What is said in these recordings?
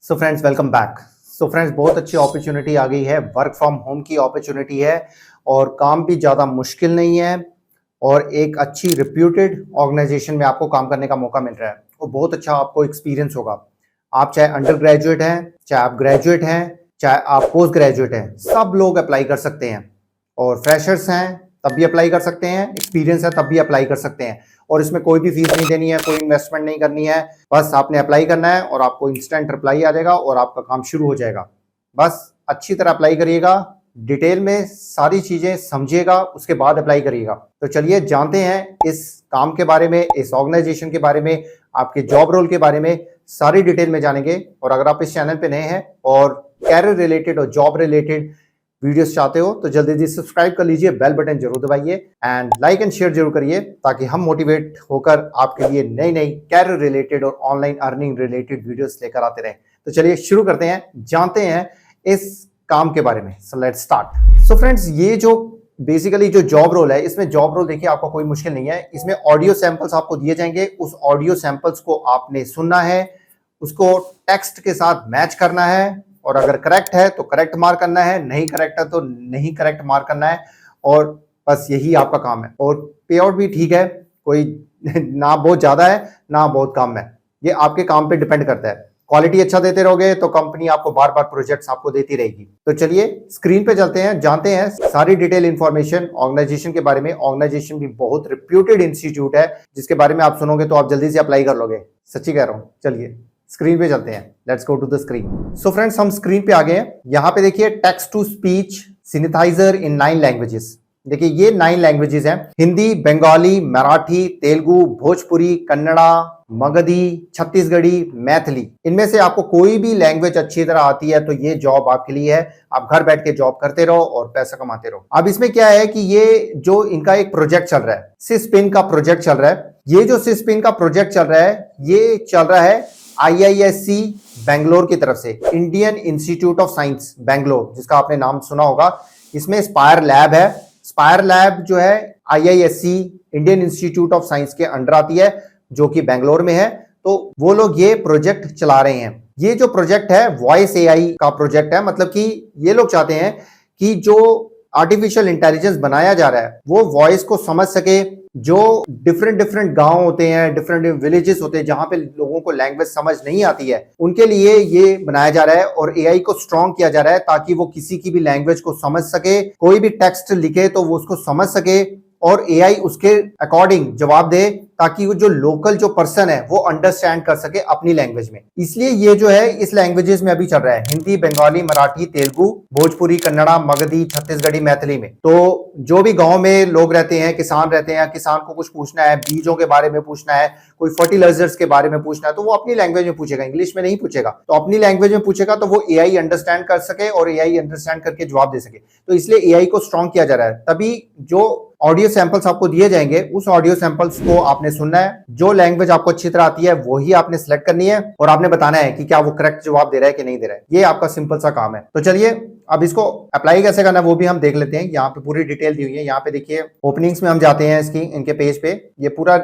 So friends welcome back. So friends बहुत अच्छी opportunity आ गई है, वर्क फ्रॉम होम की अपॉर्चुनिटी है और काम भी ज़्यादा मुश्किल नहीं है और एक अच्छी रिप्यूटेड ऑर्गेनाइजेशन में आपको काम करने का मौका मिल रहा है और बहुत अच्छा आपको एक्सपीरियंस होगा। आप चाहे अंडर ग्रेजुएट हैं, चाहे आप ग्रेजुएट हैं, चाहे आप पोस्ट ग्रेजुएट हैं, सब लोग अप्लाई कर सकते हैं और फ्रेशर्स हैं तब भी अप्लाई कर सकते हैं, एक्सपीरियंस है तब भी अप्लाई कर सकते हैं और इसमें कोई भी फीस नहीं देनी है, कोई इन्वेस्टमेंट नहीं करनी है। बस आपने अप्लाई करना है और आपको इंस्टेंट रिप्लाई आ जाएगा और आपका काम शुरू हो जाएगा। बस अच्छी तरह अप्लाई करिएगा, डिटेल में सारी चीजें समझिएगा, उसके बाद अप्लाई करिएगा। तो चलिए जानते हैं इस काम के बारे में, इस ऑर्गेनाइजेशन के बारे में, आपके जॉब रोल के बारे में सारी डिटेल में जानेंगे। और अगर आप इस चैनल पे नए हैं और कैरियर रिलेटेड और जॉब रिलेटेड वीडियोस चाहते हो तो जल्दी जल्दी सब्सक्राइब कर लीजिए, बेल बटन जरूर दबाइए एंड लाइक एंड शेयर जरूर करिए ताकि हम मोटिवेट होकर आपके लिए नई नई कैरियर रिलेटेड और ऑनलाइन अर्निंग रिलेटेड वीडियोस लेकर आते रहें। तो चलिए शुरू करते हैं, जानते हैं इस काम के बारे में। So let's start. So friends, ये जो बेसिकली जो जॉब रोल है, इसमें जॉब रोल देखिए आपको कोई मुश्किल नहीं है। इसमें ऑडियो सैंपल्स आपको दिए जाएंगे, उस ऑडियो सैंपल्स को आपने सुनना है, उसको टेक्स्ट के साथ मैच करना है और अगर करेक्ट है तो करेक्ट मार्क करना है, नहीं करेक्ट है तो नहीं करेक्ट मार्क करना है और बस यही आपका काम है। और पे आउट भी ठीक है, कोई ना बहुत ज्यादा है ना बहुत कम है, ये आपके काम पे डिपेंड करता है। क्वालिटी अच्छा देते रहोगे तो कंपनी आपको बार बार प्रोजेक्ट्स आपको देती रहेगी। तो चलिए स्क्रीन पे चलते हैं, जानते हैं सारी डिटेल इंफॉर्मेशन ऑर्गेनाइजेशन के बारे में। ऑर्गेनाइजेशन भी बहुत रिप्यूटेड इंस्टीट्यूट है जिसके बारे में आप सुनोगे तो आप जल्दी से अप्लाई कर लोगे, सच्ची कह रहा हूँ। चलिए स्क्रीन पे चलते हैं, let's go to the screen. So friends, हम स्क्रीन पे आ गए हैं। यहाँ पे देखिए text to speech synthesiser in 9 languages. देखिए ये 9 लैंग्वेजेस हैं, हिंदी, बंगाली, मराठी, तेलुगु, भोजपुरी, कन्नड़ा, मगधी, छत्तीसगढ़ी, मैथिली। इनमें से आपको कोई भी लैंग्वेज अच्छी तरह आती है तो ये जॉब आपके लिए है। आप घर बैठ के जॉब करते रहो और पैसा कमाते रहो। अब इसमें क्या है कि ये जो इनका एक प्रोजेक्ट चल रहा है, सिस्पिन का प्रोजेक्ट चल रहा है। ये जो सिस्पिन का प्रोजेक्ट चल रहा है, ये चल रहा है IISc बेंगलोर की तरफ से, Indian institute of science Bangalore, जिसका आपने नाम सुना होगा। इसमें स्पायर लैब है। स्पायर लैब जो है IISc Indian institute of science के अंडर आती है जो कि बेंगलोर में है। तो वो लोग ये प्रोजेक्ट चला रहे हैं। ये जो प्रोजेक्ट है वॉइस AI का प्रोजेक्ट है, मतलब कि ये लोग चाहते हैं कि जो आर्टिफिशियल इंटेलिजेंस बनाया जा रहा है वो वॉइस को समझ सके। जो डिफरेंट गांव होते हैं, डिफरेंट विलेजेस होते हैं जहां पे लोगों को लैंग्वेज समझ नहीं आती है, उनके लिए ये बनाया जा रहा है और AI को स्ट्रॉन्ग किया जा रहा है ताकि वो किसी की भी लैंग्वेज को समझ सके। कोई भी टेक्स्ट लिखे तो वो उसको समझ सके और AI उसके अकॉर्डिंग जवाब दे ताकि वो जो लोकल जो पर्सन है वो अंडरस्टैंड कर सके अपनी लैंग्वेज में। इसलिए ये जो है इस लैंग्वेजेस में अभी चल रहा है, हिंदी, बंगाली, मराठी, तेलुगु, भोजपुरी, कन्नड़ा, मगधी, छत्तीसगढ़ी, मैथिली में। तो जो भी गांव में लोग रहते हैं, किसान रहते हैं, किसान को कुछ पूछना है, बीजों के बारे में पूछना है, कोई फर्टिलाइजर्स के बारे में पूछना है तो वो अपनी लैंग्वेज में पूछेगा, इंग्लिश में नहीं पूछेगा। तो अपनी लैंग्वेज में पूछेगा तो वो AI अंडरस्टैंड कर सके और AI अंडरस्टैंड करके जवाब दे सके। तो इसलिए AI को स्ट्रॉन्ग किया जा रहा है। तभी जो ऑडियो सैंपल्स आपको दिए जाएंगे उस ऑडियो सैंपल्स को आपने सुनना है। जो लैंग्वेज आपको अच्छी तरह आती है वही आपने सिलेक्ट करनी है और आपने बताना है कि क्या वो करेक्ट जवाब दे रहा है कि नहीं दे रहा है। ये आपका सिंपल सा काम है। तो चलिए अब इसको अप्लाई कैसे करना है वो भी हम देख लेते हैं। यहाँ पे पूरी डिटेल दी हुई है। यहाँ पे देखिए ओपनिंग्स में हम जाते हैं इसकी, इनके पेज पे। ये पूरा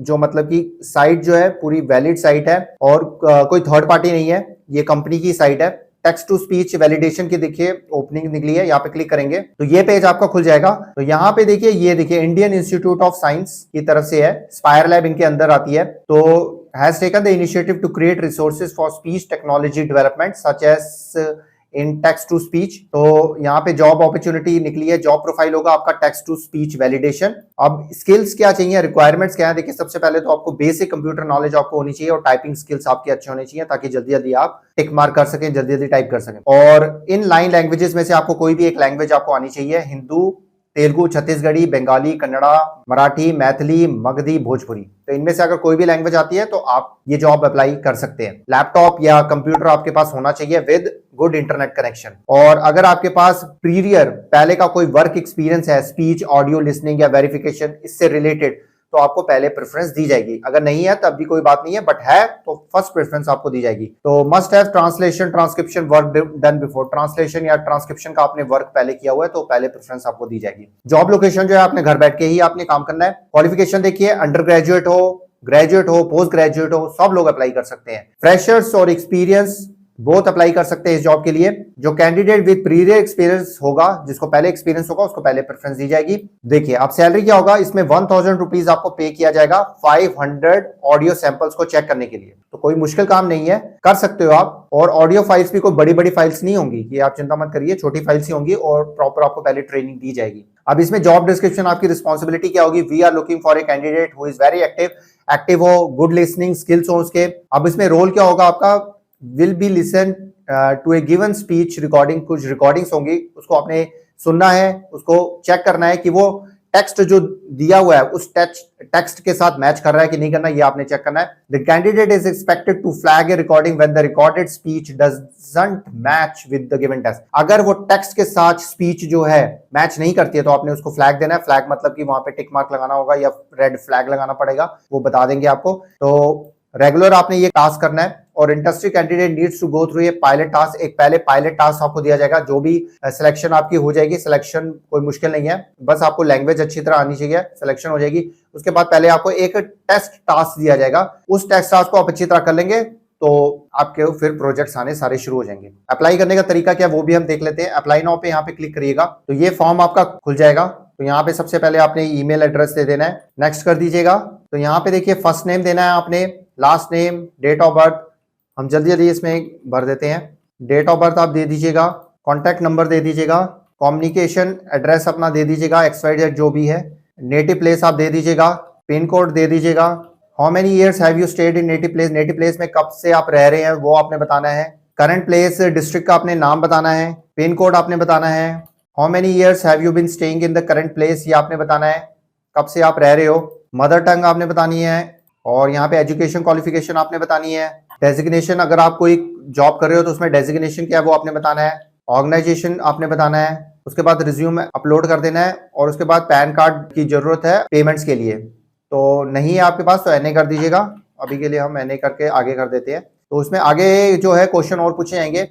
जो मतलब कि साइट जो है पूरी वैलिड साइट है और कोई थर्ड पार्टी नहीं है, ये कंपनी की साइट है। टेक्स्ट टू स्पीच वैलिडेशन की देखिए ओपनिंग निकली है, यहाँ पे क्लिक करेंगे तो ये पेज आपका खुल जाएगा। तो यहाँ पे देखिए, ये देखिए इंडियन इंस्टीट्यूट ऑफ साइंस की तरफ से है, स्पायर लैब इनके अंदर आती है। तो has taken the initiative to create resources for speech technology development such as in text to speech. तो यहाँ पे जॉब अपॉर्चुनिटी निकली है, जॉब प्रोफाइल होगा आपका टेक्स्ट टू स्पीच वैलिडेशन। अब स्किल्स क्या चाहिए, रिक्वायरमेंट्स क्या है, देखिए सबसे पहले तो आपको बेसिक कंप्यूटर नॉलेज आपको होनी चाहिए और टाइपिंग स्किल्स आपके अच्छे होने चाहिए ताकि जल्दी जल्दी आप टिक मार्क कर सकें, जल्दी जल्दी टाइप कर सकें। और इन 9 लैंग्वेजेस में से आपको कोई भी एक लैंग्वेज आपको आनी चाहिए, हिंदू, तेलुगु, छत्तीसगढ़ी, बंगाली, कन्नड़ा, मराठी, मैथिली, मगधी, भोजपुरी। तो इनमें से अगर कोई भी लैंग्वेज आती है तो आप ये जॉब अप्लाई कर सकते हैं। लैपटॉप या कंप्यूटर आपके पास होना चाहिए विद गुड इंटरनेट कनेक्शन। और अगर आपके पास प्रीवियर पहले का कोई वर्क एक्सपीरियंस है, स्पीच, ऑडियो लिसनिंग या वेरिफिकेशन इससे रिलेटेड, तो आपको पहले प्रेफरेंस दी जाएगी। अगर नहीं है तब भी कोई बात नहीं है, बट है तो फर्स्ट प्रेफरेंस आपको दी जाएगी। तो must have translation transcription work done before, translation या ट्रांसक्रिप्शन का आपने वर्क पहले किया हुआ है तो पहले प्रेफरेंस आपको दी जाएगी। जॉब लोकेशन जो है आपने घर बैठ के ही आपने काम करना है। क्वालिफिकेशन देखिए, अंडर ग्रेजुएट हो, ग्रेजुएट हो, पोस्ट ग्रेजुएट हो, सब लोग अप्लाई कर सकते हैं। फ्रेशर्स और एक्सपीरियंस बोथ अप्लाई कर सकते हैं इस जॉब के लिए। जो कैंडिडेट विद प्रीवियस एक्सपीरियंस होगा, जिसको पहले एक्सपीरियंस होगा, उसको पहले प्रेफरेंस दी जाएगी। देखिए अब सैलरी क्या होगा, इसमें 1000 रुपीज आपको पे किया जाएगा 500 ऑडियो सैंपल्स को चेक करने के लिए। तो कोई मुश्किल काम नहीं है, कर सकते हो आप। और ऑडियो फाइल्स भी कोई बड़ी बड़ी फाइल्स नहीं होंगी, ये आप चिंता मत करिए, छोटी फाइल्स ही होंगी और प्रॉपर आपको पहले ट्रेनिंग दी जाएगी। अब इसमें जॉब डिस्क्रिप्शन, आपकी रिस्पॉन्सिबिलिटी क्या होगी, we are looking for a candidate who is very active हो, गुड लिसनिंग स्किल्स हो उसके। अब इसमें रोल क्या होगा आपका, will be listen to a given speech recording, कुछ रिकॉर्डिंग्स होंगी, उसको आपने सुनना है, उसको चेक करना है कि वो टेक्स्ट जो दिया हुआ है उस टेक्स्ट के साथ मैच कर रहा है कि नहीं करना, ये आपने चेक करना है। The candidate is expected to flag a recording when the recorded speech doesn't match with the given text. अगर वो टेक्स्ट के साथ स्पीच जो है मैच नहीं करती है तो आपने उसको फ्लैग देना है। फ्लैग मतलब कि वहां पे टिक मार्क लगाना होगा या रेड फ्लैग लगाना पड़ेगा, वो बता देंगे आपको। तो रेगुलर आपने ये टास्क करना है। और interested candidate needs to go through ये पायलट टास्क। एक पहले पायलट टास्क आपको दिया जाएगा, जो भी सिलेक्शन आपकी हो जाएगी, सिलेक्शन कोई मुश्किल नहीं है, बस आपको लैंग्वेज अच्छी तरह आनी चाहिए, सिलेक्शन हो जाएगी। उसके बाद पहले आपको एक टेस्ट टास्क दिया जाएगा, उस टेस्ट टास्क को आप अच्छी तरह कर लेंगे तो आपके फिर प्रोजेक्ट्स आने सारे शुरू हो जाएंगे। अप्लाई करने का तरीका क्या वो भी हम देख लेते हैं। अप्लाई नाउ पे यहाँ पे क्लिक करिएगा तो ये फॉर्म आपका खुल जाएगा। तो यहाँ पे सबसे पहले आपने ईमेल एड्रेस दे देना है, नेक्स्ट कर दीजिएगा। तो यहाँ पे देखिए फर्स्ट नेम देना है आपने, last name, date of birth हम जल्दी जल्दी इसमें भर देते हैं। डेट ऑफ बर्थ आप दे दीजिएगा, कॉन्टैक्ट नंबर दे दीजिएगा, कम्युनिकेशन एड्रेस अपना दे दीजिएगा, XYZ जो भी है, नेटिव प्लेस आप दे दीजिएगा, पिन कोड दे दीजिएगा। How many years have you stayed in native place, native place में कब से आप रह रहे हैं वो आपने बताना है। करंट प्लेस डिस्ट्रिक्ट का आपने नाम बताना है, पिन कोड आपने बताना है। How many years have you been staying in the current place, ये आपने बताना है, कब से आप रह रहे हो। मदर टंग आपने बतानी है और यहाँ पे एजुकेशन क्वालिफिकेशन आपने बतानी है। डेजिग्नेशन, अगर आप कोई जॉब कर रहे हो तो उसमें डेजिग्नेशन क्या है वो आपने बताना है। ऑर्गेनाइजेशन आपने बताना है। उसके बाद रिज्यूम अपलोड कर देना है और उसके बाद पैन कार्ड की जरूरत है पेमेंट्स के लिए, तो नहीं है आपके पास तो NA कर दीजिएगा। अभी के लिए हम NA करके आगे कर देते हैं। तो उसमें आगे जो है क्वेश्चन और पूछे जाएंगे।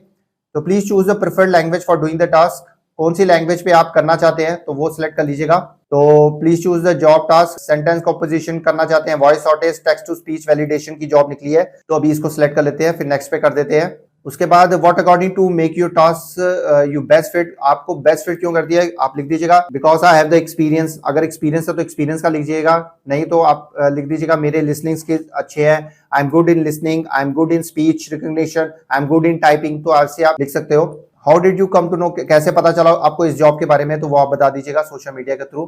तो please choose the preferred language for doing the task, कौन सी लैंग्वेज पे आप करना चाहते हैं तो वो सिलेक्ट कर लीजिएगा। तो please choose the job task, sentence composition करना चाहते हैं, voice shortage, text to speech validation की जॉब निकली है तो अभी इसको सिलेक्ट कर लेते हैं, फिर नेक्स्ट पे कर देते हैं। उसके बाद what according to make your task you best fit, आपको बेस्ट फिट क्यों कर दिया है आप लिख दीजिएगा। Because I have the experience, अगर एक्सपीरियंस है तो एक्सपीरियंस का लिखिएगा, नहीं तो आप लिख दीजिएगा मेरे लिसनिंग स्किल्स अच्छे हैं, I am good in listening, I am good in speech recognition, I am good in typing, तो ऐसे आप लिख सकते हो। How did you come to know, कैसे पता चला आपको इस जॉब के बारे में, तो वो आप बता दीजिएगा सोशल मीडिया के थ्रू।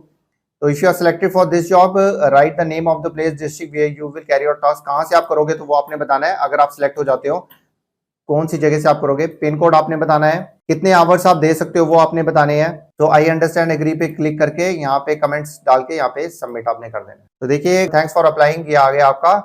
तो if you are selected for this job write the name of the place district where you will carry your task, कहां से आप करोगे तो वो आपने बताना है। अगर आप सिलेक्ट हो जाते हो कौन सी जगह से आप करोगे, पिन कोड आपने बताना है, कितने आवर्स आप दे सकते हो वो आपने बताने हैं। तो आई अंडरस्टैंड एग्री पे क्लिक करके यहाँ पे कमेंट्स डाल के यहाँ पे सबमिट आपने कर देना। तो देखिए थैंक्स फॉर अप्लाइंग, ये आ गया आपका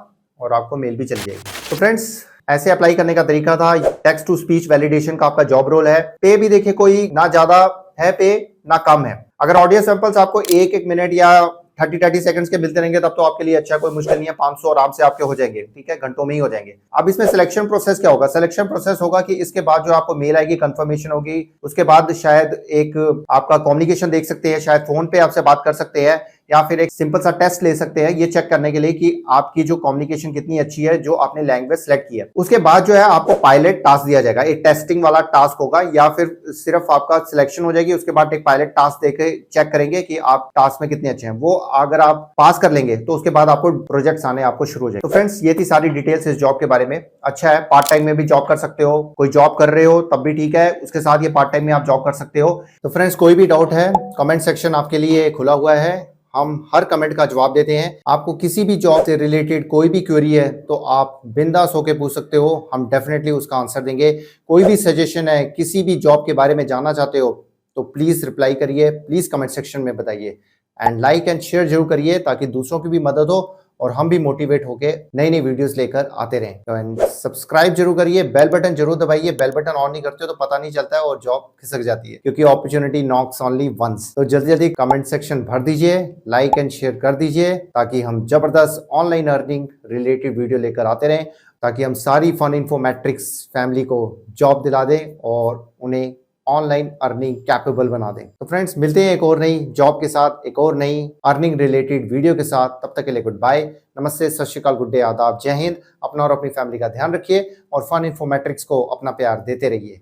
और आपको मेल भी चल जाएगी। तो फ्रेंड्स ऐसे अप्लाई करने का तरीका था। टेक्स्ट टू स्पीच वैलिडेशन का आपका जॉब रोल है। पे भी देखिए कोई ना ज्यादा है पे ना कम है। अगर ऑडियो सैंपल्स आपको एक मिनट या 30 सेकंड्स के मिलते रहेंगे तब तो आपके लिए अच्छा, कोई मुश्किल नहीं है, 500 आराम से आपके हो जाएंगे, ठीक है, घंटों में ही हो जाएंगे। अब इसमें सिलेक्शन प्रोसेस क्या होगा, सिलेक्शन प्रोसेस होगा कि इसके बाद जो आपको मेल आएगी, कंफर्मेशन होगी, उसके बाद शायद एक आपका कम्युनिकेशन देख सकते हैं, शायद फोन पे आपसे बात कर सकते हैं या फिर एक सिंपल सा टेस्ट ले सकते हैं ये चेक करने के लिए कि आपकी जो कम्युनिकेशन कितनी अच्छी है, जो आपने लैंग्वेज सेलेक्ट की है। उसके बाद जो है आपको पायलट टास्क दिया जाएगा, एक टेस्टिंग वाला टास्क होगा या फिर सिर्फ आपका सिलेक्शन हो जाएगी, उसके बाद एक पायलट टास्क देके चेक करेंगे कि आप टास्क में कितने अच्छे हैं। वो अगर आप पास कर लेंगे तो उसके बाद आपको प्रोजेक्ट्स आने आपको शुरू हो जाएंगे। तो फ्रेंड्स ये थी सारी डिटेल्स इस जॉब के बारे में। अच्छा है, पार्ट टाइम में भी जॉब कर सकते हो, कोई जॉब कर रहे हो तब भी ठीक है, उसके साथ ये पार्ट टाइम में आप जॉब कर सकते हो। तो फ्रेंड्स कोई भी डाउट है कमेंट सेक्शन आपके लिए खुला हुआ है, हम हर कमेंट का जवाब देते हैं। आपको किसी भी जॉब से रिलेटेड कोई भी क्वेरी है तो आप बिंदास होके पूछ सकते हो, हम डेफिनेटली उसका आंसर देंगे। कोई भी सजेशन है, किसी भी जॉब के बारे में जानना चाहते हो तो प्लीज रिप्लाई करिए, प्लीज कमेंट सेक्शन में बताइए एंड लाइक एंड शेयर जरूर करिए ताकि दूसरों की भी मदद हो और हम भी मोटिवेट होके नई नई वीडियोस लेकर आते रहें। तो एंड सब्सक्राइब जरूर करिए, बेल बटन जरूर दबाइए, बेल बटन ऑन नहीं करते हो तो पता नहीं चलता है और जॉब खिसक जाती है, क्योंकि अपॉर्चुनिटी नॉक्स ओनली वंस। तो जल्दी जल्दी कमेंट सेक्शन भर दीजिए, लाइक एंड शेयर कर दीजिए ताकि हम जबरदस्त ऑनलाइन अर्निंग रिलेटेड वीडियो लेकर आते रहें, ताकि हम सारी फन इन्फो मैट्रिक्स फैमिली को जॉब दिला दें और उन्हें ऑनलाइन अर्निंग कैपेबल बना दें। तो फ्रेंड्स मिलते हैं एक और नई जॉब के साथ, एक और नई अर्निंग रिलेटेड वीडियो के साथ। तब तक के लिए गुड बाय, नमस्ते, सत श्री अकाल, गुड डे, आदाब, जय हिंद। अपना और अपनी फैमिली का ध्यान रखिए और फन इन्फॉर्मेटिक्स को अपना प्यार देते रहिए।